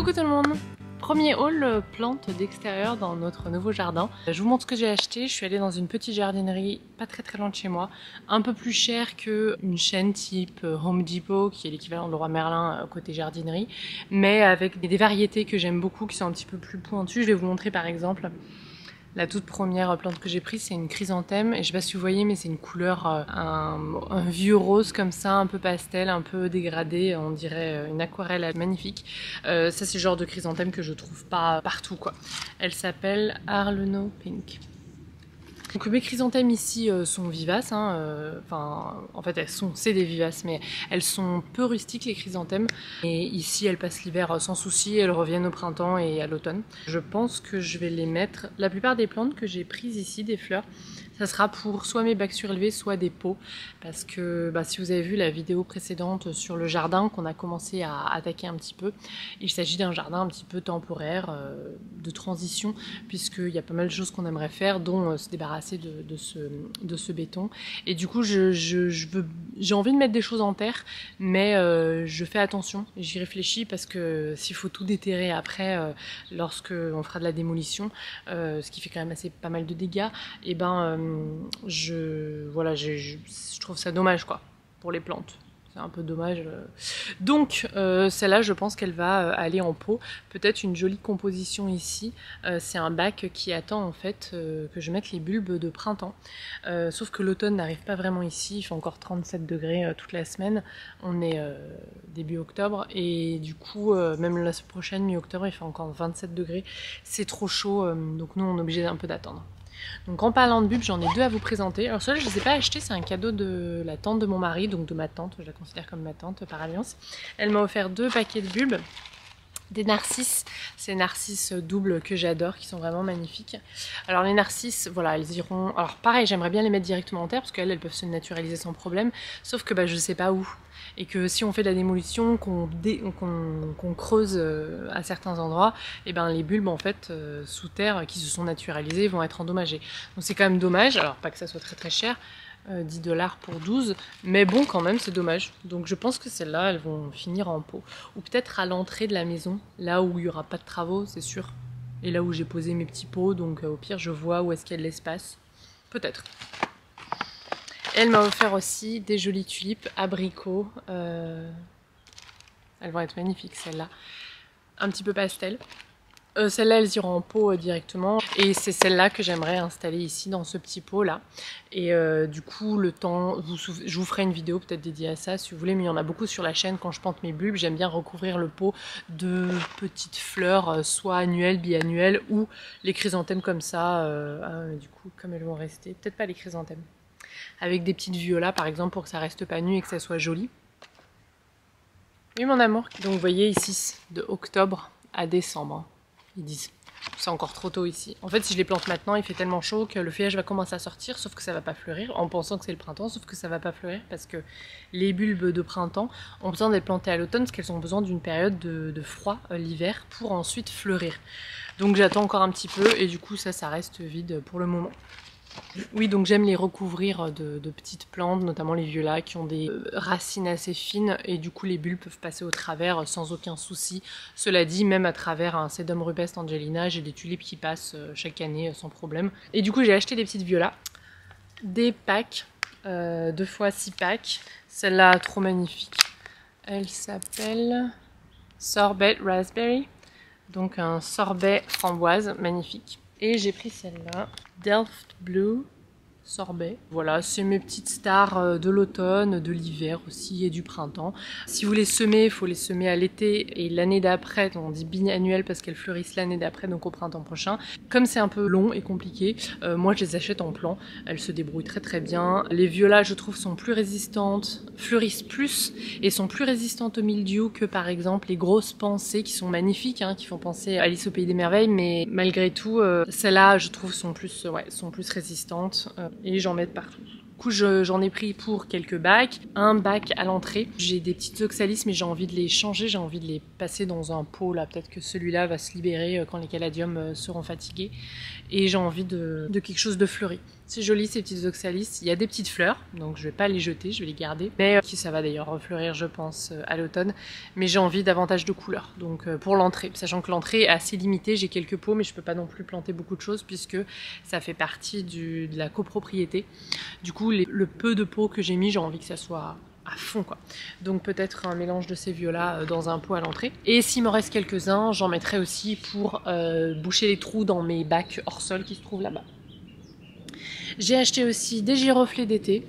Coucou tout le monde! Premier haul plantes d'extérieur dans notre nouveau jardin. Je vous montre ce que j'ai acheté. Je suis allée dans une petite jardinerie pas très loin de chez moi, un peu plus cher qu'une chaîne type Home Depot qui est l'équivalent de Leroy Merlin côté jardinerie, mais avec des variétés que j'aime beaucoup qui sont un petit peu plus pointues. Je vais vous montrer par exemple la toute première plante que j'ai prise, c'est une chrysanthème, et je sais pas si vous voyez, mais c'est une couleur, un vieux rose comme ça, un peu pastel, un peu dégradé, on dirait une aquarelle magnifique. Ça c'est le genre de chrysanthème que je trouve pas partout quoi. Elle s'appelle Arleno Pink. Donc mes chrysanthèmes ici sont vivaces, enfin en fait c'est des vivaces, mais elles sont peu rustiques les chrysanthèmes. Et ici elles passent l'hiver sans souci, elles reviennent au printemps et à l'automne. Je pense que je vais les mettre, la plupart des plantes que j'ai prises ici, des fleurs, ça sera pour soit mes bacs surélevés, soit des pots. Parce que si vous avez vu la vidéo précédente sur le jardin qu'on a commencé à attaquer un petit peu, il s'agit d'un jardin un petit peu temporaire, de transition, puisqu'il y a pas mal de choses qu'on aimerait faire, dont se débarrasser de ce béton. Et du coup, j'ai envie de mettre des choses en terre, mais je fais attention, j'y réfléchis, parce que s'il faut tout déterrer après, lorsque on fera de la démolition, ce qui fait quand même pas mal de dégâts, et je trouve ça dommage quoi, pour les plantes. C'est un peu dommage. Donc celle-là, je pense qu'elle va aller en pot. Peut-être une jolie composition ici. C'est un bac qui attend en fait que je mette les bulbes de printemps. Sauf que l'automne n'arrive pas vraiment ici. Il fait encore 37 degrés toute la semaine. On est début octobre et du coup, même la semaine prochaine, mi-octobre, il fait encore 27 degrés. C'est trop chaud, donc nous on est obligé un peu d'attendre. Donc en parlant de bulbes, j'en ai deux à vous présenter. Alors ceux-là, je ne les ai pas achetés, c'est un cadeau de la tante de mon mari, donc de ma tante, je la considère comme ma tante par alliance. Elle m'a offert 2 paquets de bulbes, des narcisses, ces narcisses doubles que j'adore, qui sont vraiment magnifiques. Alors les narcisses, voilà, elles iront... Alors pareil, j'aimerais bien les mettre directement en terre, parce qu'elles peuvent se naturaliser sans problème, sauf que je ne sais pas où. Et que si on fait de la démolition, qu'on creuse à certains endroits, et les bulbes en fait sous terre qui se sont naturalisés vont être endommagés. Donc c'est quand même dommage, alors pas que ça soit très cher, 10 $ pour 12, mais bon quand même c'est dommage. Donc je pense que celles-là elles vont finir en pot. Ou peut-être à l'entrée de la maison, là où il n'y aura pas de travaux c'est sûr. Et là où j'ai posé mes petits pots, donc au pire je vois où est-ce qu'il y a de l'espace. Peut-être. Elle m'a offert aussi des jolies tulipes abricots. Elles vont être magnifiques celles-là. Un petit peu pastel. Celles-là elles iront en pot directement. Et c'est celle-là que j'aimerais installer ici dans ce petit pot là. Et du coup le temps, je vous ferai une vidéo peut-être dédiée à ça si vous voulez. Mais il y en a beaucoup sur la chaîne quand je plante mes bulbes. J'aime bien recouvrir le pot de petites fleurs, soit annuelles, biannuelles, ou les chrysanthèmes comme ça. Du coup comme elles vont rester, peut-être pas les chrysanthèmes. Avec des petites violas par exemple pour que ça reste pas nu et que ça soit joli. Oui mon amour. Donc vous voyez ici de octobre à décembre. Ils disent. C'est encore trop tôt ici. En fait si je les plante maintenant il fait tellement chaud que le feuillage va commencer à sortir, sauf que ça va pas fleurir en pensant que c'est le printemps, sauf que ça va pas fleurir parce que les bulbes de printemps ont besoin d'être plantés à l'automne parce qu'elles ont besoin d'une période de froid l'hiver pour ensuite fleurir. Donc j'attends encore un petit peu et du coup ça reste vide pour le moment. Oui, donc j'aime les recouvrir de petites plantes, notamment les violas qui ont des racines assez fines et du coup les bulbes peuvent passer au travers sans aucun souci. Cela dit, même à travers un Sedum rupestre Angelina, j'ai des tulipes qui passent chaque année sans problème. Et du coup j'ai acheté des petites violas, des packs, 2 fois 6 packs. Celle-là trop magnifique. Elle s'appelle Sorbet Raspberry, donc un sorbet framboise magnifique. Et j'ai pris celle-là, Delft Blue Sorbet. Voilà, c'est mes petites stars de l'automne, de l'hiver aussi et du printemps. Si vous les semez, il faut les semer à l'été et l'année d'après, on dit biannuel parce qu'elles fleurissent l'année d'après, donc au printemps prochain. Comme c'est un peu long et compliqué, moi je les achète en plan. Elles se débrouillent très bien. Les violas, je trouve, sont plus résistantes, fleurissent plus et sont plus résistantes au mildiou que par exemple les grosses pensées qui sont magnifiques, qui font penser à Alice au Pays des Merveilles, mais malgré tout, celles-là, je trouve, sont plus résistantes. Et j'en mets de partout. Du coup, j'en ai pris pour quelques bacs. Un bac à l'entrée. J'ai des petites oxalis, mais j'ai envie de les changer. J'ai envie de les passer dans un pot. Là, peut-être que celui-là va se libérer quand les caladiums seront fatigués. Et j'ai envie de quelque chose de fleuri. C'est joli ces petites oxalis, il y a des petites fleurs, donc je vais pas les jeter, je vais les garder. Mais ça va d'ailleurs refleurir je pense à l'automne, mais j'ai envie davantage de couleurs. Donc pour l'entrée, sachant que l'entrée est assez limitée, j'ai quelques pots mais je peux pas non plus planter beaucoup de choses puisque ça fait partie de la copropriété. Du coup le peu de pots que j'ai mis, j'ai envie que ça soit à fond quoi. Donc peut-être un mélange de ces violas dans un pot à l'entrée. Et s'il me reste quelques-uns, j'en mettrai aussi pour boucher les trous dans mes bacs hors sol qui se trouvent là-bas. J'ai acheté aussi des giroflées d'été,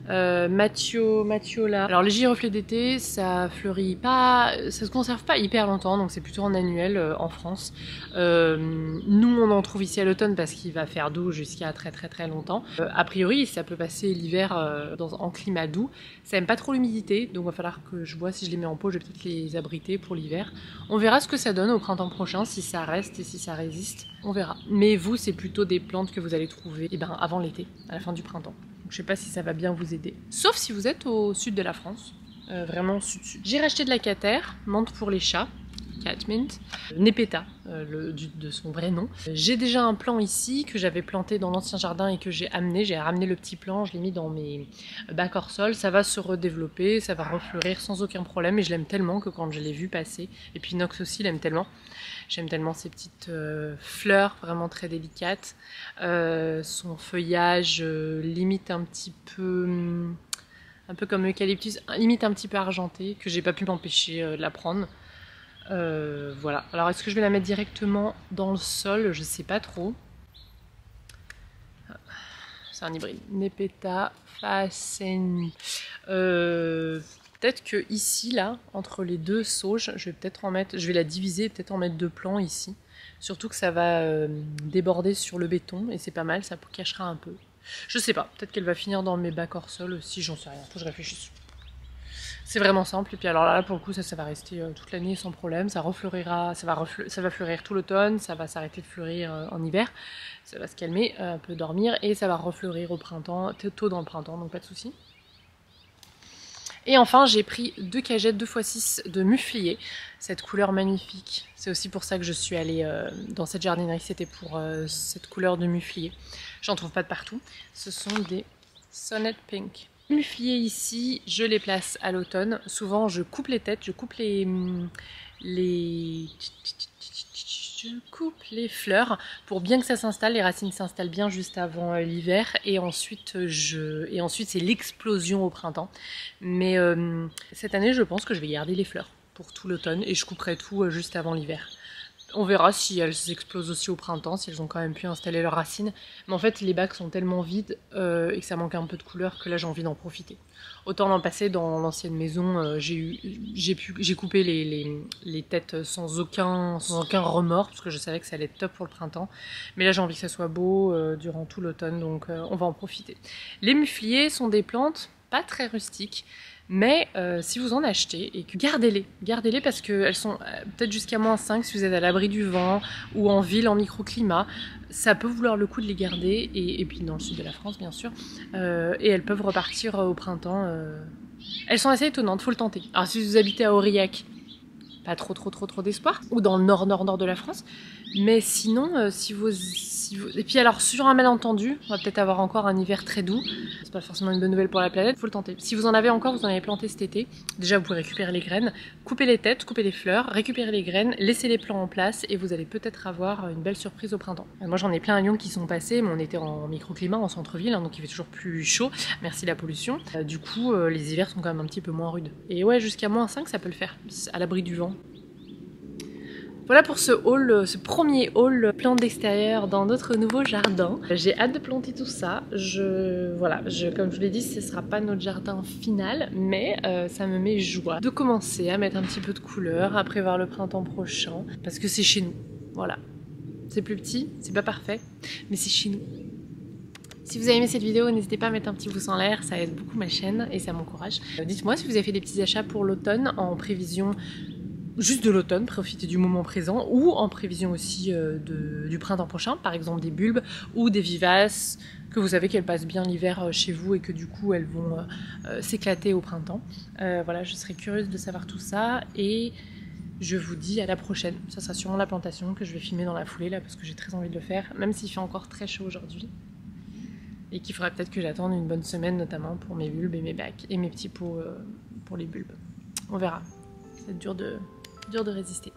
Matiola. Alors les giroflées d'été, ça fleurit pas, ça se conserve pas hyper longtemps, donc c'est plutôt en annuel en France. Nous on en trouve ici à l'automne parce qu'il va faire doux jusqu'à très longtemps. A priori ça peut passer l'hiver en climat doux. Ça aime pas trop l'humidité, donc il va falloir que je vois si je les mets en pot, je vais peut-être les abriter pour l'hiver. On verra ce que ça donne au printemps prochain, si ça reste et si ça résiste, on verra. Mais vous c'est plutôt des plantes que vous allez trouver avant l'été, à la fin du printemps. Je sais pas si ça va bien vous aider. Sauf si vous êtes au sud de la France. Vraiment sud-sud. J'ai racheté de la catère, menthe pour les chats, catmint, Nepeta, de son vrai nom. J'ai déjà un plant ici que j'avais planté dans l'ancien jardin et que j'ai amené. J'ai ramené le petit plant, je l'ai mis dans mes bacs hors sol. Ça va se redévelopper, ça va refleurir sans aucun problème. Et je l'aime tellement que quand je l'ai vu passer, et puis Nox aussi l'aime tellement. J'aime tellement ces petites fleurs, vraiment très délicates. Son feuillage limite un petit peu comme l'eucalyptus, limite un petit peu argenté, que j'ai pas pu m'empêcher de la prendre. Voilà. Alors est-ce que je vais la mettre directement dans le sol? Je sais pas trop. C'est un hybride. Nepeta Faceni. Peut-être que ici, là, entre les deux sauges, je vais peut-être en mettre, je vais la diviser, peut-être en mettre 2 plants ici. Surtout que ça va déborder sur le béton et c'est pas mal, ça cachera un peu. Je sais pas, peut-être qu'elle va finir dans mes bacs hors sol aussi, j'en sais rien, faut que je réfléchisse. C'est vraiment simple, et puis alors là pour le coup ça va rester toute l'année sans problème, ça refleurira, ça va fleurir tout l'automne, ça va s'arrêter de fleurir en hiver, ça va se calmer, un peu dormir, et ça va refleurir au printemps, tôt dans le printemps, donc pas de soucis. Et enfin, j'ai pris 2 cagettes 2x6 de muflier, cette couleur magnifique. C'est aussi pour ça que je suis allée dans cette jardinerie, c'était pour cette couleur de muflier. J'en trouve pas de partout. Ce sont des Sonnet Pink. Les mufliers ici, je les place à l'automne. Souvent, je coupe les têtes, je coupe les fleurs pour bien que ça s'installe, les racines s'installent bien juste avant l'hiver et ensuite c'est l'explosion au printemps. Mais cette année je pense que je vais garder les fleurs pour tout l'automne et je couperai tout juste avant l'hiver. On verra si elles explosent aussi au printemps, si elles ont quand même pu installer leurs racines. Mais en fait les bacs sont tellement vides et que ça manque un peu de couleur que là j'ai envie d'en profiter. Autant l'an passé dans l'ancienne maison, j'ai coupé les têtes sans aucun remords parce que je savais que ça allait être top pour le printemps. Mais là j'ai envie que ça soit beau durant tout l'automne, donc on va en profiter. Les mufliers sont des plantes pas très rustiques. Mais si vous en achetez, et que gardez-les parce qu'elles sont peut-être jusqu'à -5 si vous êtes à l'abri du vent ou en ville, en microclimat. Ça peut vouloir le coup de les garder, et puis dans le sud de la France bien sûr, et elles peuvent repartir au printemps. Elles sont assez étonnantes, faut le tenter. Alors si vous habitez à Aurillac, pas trop d'espoir, ou dans le nord de la France, mais sinon et puis alors sur un malentendu, on va peut-être avoir encore un hiver très doux, c'est pas forcément une bonne nouvelle pour la planète, faut le tenter. Si vous en avez encore, vous en avez planté cet été, déjà vous pouvez récupérer les graines, couper les têtes, couper les fleurs, récupérer les graines, laisser les plants en place et vous allez peut-être avoir une belle surprise au printemps. Moi j'en ai plein à Lyon qui sont passés, mais on était en microclimat, en centre-ville, hein, donc il fait toujours plus chaud, merci la pollution. Du coup les hivers sont quand même un petit peu moins rudes. Et ouais, jusqu'à -5 ça peut le faire, à l'abri du vent. Voilà pour ce premier haul plantes d'extérieur dans notre nouveau jardin. J'ai hâte de planter tout ça. Comme je vous l'ai dit, ce ne sera pas notre jardin final, mais ça me met joie de commencer à mettre un petit peu de couleur, à prévoir le printemps prochain, parce que c'est chez nous. Voilà. C'est plus petit, c'est pas parfait, mais c'est chez nous. Si vous avez aimé cette vidéo, n'hésitez pas à mettre un petit pouce en l'air, ça aide beaucoup ma chaîne et ça m'encourage. Dites-moi si vous avez fait des petits achats pour l'automne en prévision juste de l'automne, profitez du moment présent, ou en prévision aussi du printemps prochain, par exemple des bulbes ou des vivaces, que vous savez qu'elles passent bien l'hiver chez vous et que du coup elles vont s'éclater au printemps. Voilà, je serais curieuse de savoir tout ça et je vous dis à la prochaine. Ça sera sûrement la plantation que je vais filmer dans la foulée là parce que j'ai très envie de le faire, même s'il fait encore très chaud aujourd'hui. et qu'il faudra peut-être que j'attende une bonne semaine, notamment pour mes bulbes et mes bacs et mes petits pots pour les bulbes. On verra. C'est dur de résister.